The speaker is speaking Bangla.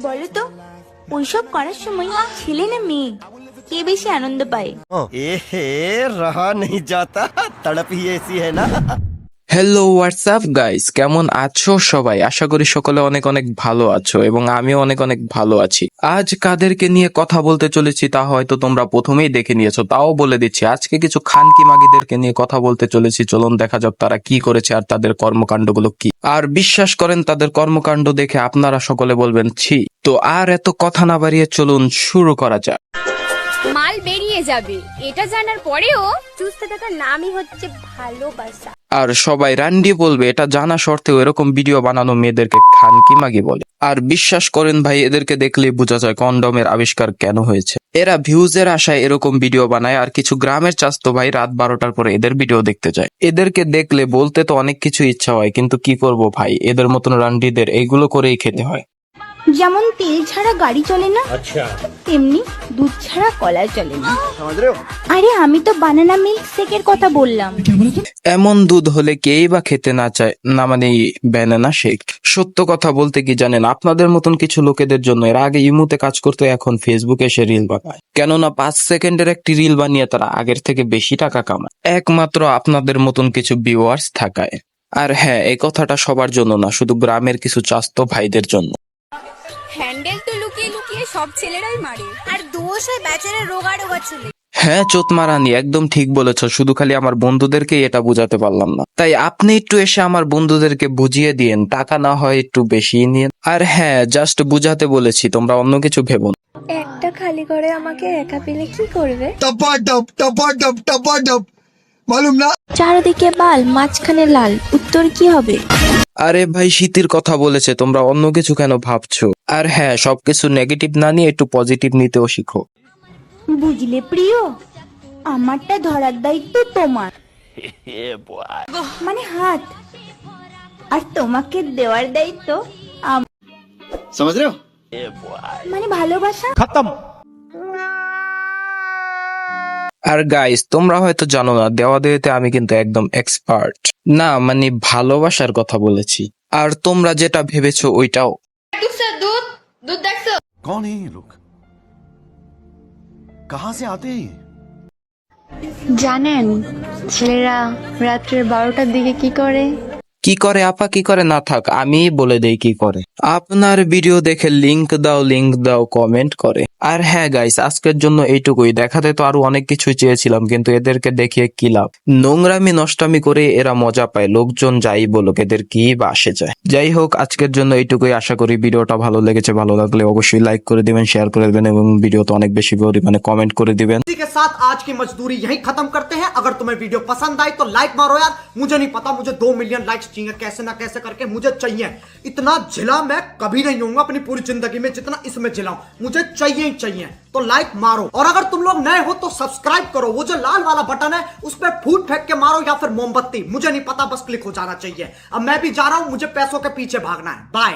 বলো তো ওইসব করার সময় ছেলে না মেয়ে কে বেশি আনন্দ পায়? এহে রহা নেই যাতা তড়প হি ऐसी है ना। হ্যালো হোয়াটসঅ্যাপ গাইস, কেমন আছো সবাই? আশা করি সকলে অনেক অনেক ভালো আছো এবং আমিও অনেক অনেক ভালো আছি। আজ কাদেরকে নিয়ে কথা বলতে চলেছি তা হয়তো তোমরা প্রথমেই দেখে নিয়েছো, তাও বলে দিচ্ছি আজকে কিছু খানকি মাগিদেরকে নিয়ে কথা বলতে চলেছি। চলুন দেখা যাক তারা কি করেছে আর তাদের কর্মকাণ্ডগুলো কি। আর বিশ্বাস করেন তাদের কর্মকাণ্ড দেখে আপনারা সকলে বলবেন ছি। তো আর এত কথা না বাড়িয়ে চলুন শুরু করা যাক। মাল বেরিয়ে যাবে এটা জানার পরেও চুজতে থাকার নামই হচ্ছে ভালোবাসা। আর সবাই রান্ডি বলবে এটা জানা সত্ত্বেও এরকম ভিডিও বানানো মেয়েদেরকে খানকি মাগি বলে। আর বিশ্বাস করেন ভাই, এদেরকে দেখলেই বোঝা যায় কন্ডমের আবিষ্কার কেন হয়েছে। এরা ভিউজের আশায় এরকম ভিডিও বানায়, আর কিছু গ্রামের চাস্তো ভাই রাত 12টার পরে এদের ভিডিও দেখতে যায়। এদেরকে দেখলে বলতে তো অনেক কিছু ইচ্ছা হয়, কিন্তু কি করব ভাই, এদের মতন রান্ডিদের এইগুলো করেই খেতে হয়। যেমন তেল ছাড়া গাড়ি চলে না, তেমনি দুধ ছাড়া কলা চলে না। আরে আমি তো বানানা মিল্ক শেকের কথা বললাম। এমন দুধ হলে কেই বা খেতে না চায় না, মানে ব্যানানা শেক। সত্য কথা বলতে কি জানেন, আপনাদের মতন কিছু লোকেদের জন্য এর আগে ইমুতে কাজ করতে এখন ফেসবুকে এসে রিল বানায়। কেননা 5 সেকেন্ডের একটি রিল বানিয়ে তারা আগের থেকে বেশি টাকা কামায়, একমাত্র আপনাদের মতন কিছু ভিউয়ার্স থাকায়। আর হ্যাঁ, এই কথাটা সবার জন্য না, শুধু গ্রামের কিছু চাস্তো ভাইদের জন্য। হ্যান্ডেল তো লুকিয়ে লুকিয়ে সব ছেলেরাই মারে। আর দোষ হয় বেচারা রোগা রোগা ছেলে। হ্যাঁ চোতমারানি, একদম ঠিক বলেছ। শুধু খালি আমার বন্ধুদেরকে এটা বুঝাতে পারলাম না, তাই আপনি একটু এসে আমার বন্ধুদেরকে বুঝিয়ে দিয়েন, টাকা না হয় একটু বেশি নিয়েন। আর হ্যাঁ, জাস্ট বুঝাতে বলেছি, তোমরা অন্য কিছু ভেবো না। একটা খালি করে আমাকে একা পেলে কি করবে? মালুম না। চারদিকে বাল, মাঝখানে লাল, উত্তর কি হবে? আরে ভাই, শীতের কথা বলেছে, তোমরা অন্য কিছু কেন ভাবছো? আর হ্যাঁ, সবকিছু নেগেটিভ না নিয়ে একটু পজিটিভ নিতেও শিখো। বুঝলে প্রিয়, আমারটা ধরার দায়িত্ব তোমার, মানে হাত, আর তোমাকে দেওয়ার দায়িত্ব समझ रहे हो? মানে ভালোবাসা। আর গাইস, তোমরা হয়তো জানো না, দেওয়া দেওয়াতে আমি কিন্তু একদম এক্সপার্ট না, মানে ভালোবাসার কথা বলেছি। আর তোমরা যেটা ভেবেছো ওইটাও। कौन है ये लोग? कहाँ से आते हैं? জানেন ছেলেরা রাত্রের 12টার দিকে কি করে? কি করে আপা, কি করে না থাক, আমি বলে দেই কি করে। আপনার ভিডিও দেখে লিংক দাও কমেন্ট করে। আর হ্যাঁ গাইস, আজকের জন্য এইটুকুই। দেখাতে তো আরো অনেক কিছু চেয়েছিলাম, কিন্তু এদেরকে দেখিয়ে কি লাভ? নোংরামি নষ্টামি করে এরা মজা পায়, লোকজন যাই বলুক, এদের কি বা আসে যায়। যাই হোক, আজকের জন্য এইটুকুই। আশা করি ভিডিওটা ভালো লেগেছে। ভালো লাগলে অবশ্যই লাইক করে দিবেন, শেয়ার করে দিবেন এবং ভিডিওতে অনেক বেশি পরিমাণে কমেন্ট করে দিবেন। इसी के साथ आज की मजदूरी यहीं खत्म करते हैं। अगर तुम्हें वीडियो पसंद आई तो लाइक मारो यार। मुझे नहीं पता, मुझे 2 मिलियन लाइक्स चाहिए, कैसे ना कैसे करके मुझे चाहिए। इतना झिला मैं कभी नहीं होऊंगा अपनी पूरी जिंदगी में जितना इसमें झिलाऊं, मुझे चाहिए ही चाहिए। तो लाइक मारो, और अगर तुम लोग नए हो तो सब्सक्राइब करो। वो जो लाल वाला बटन है उस पर फूट फेंक के मारो या फिर मोमबत्ती, मुझे नहीं पता, बस क्लिक हो जाना चाहिए। अब मैं भी जा रहा हूं, मुझे पैसों के पीछे भागना है। बाय।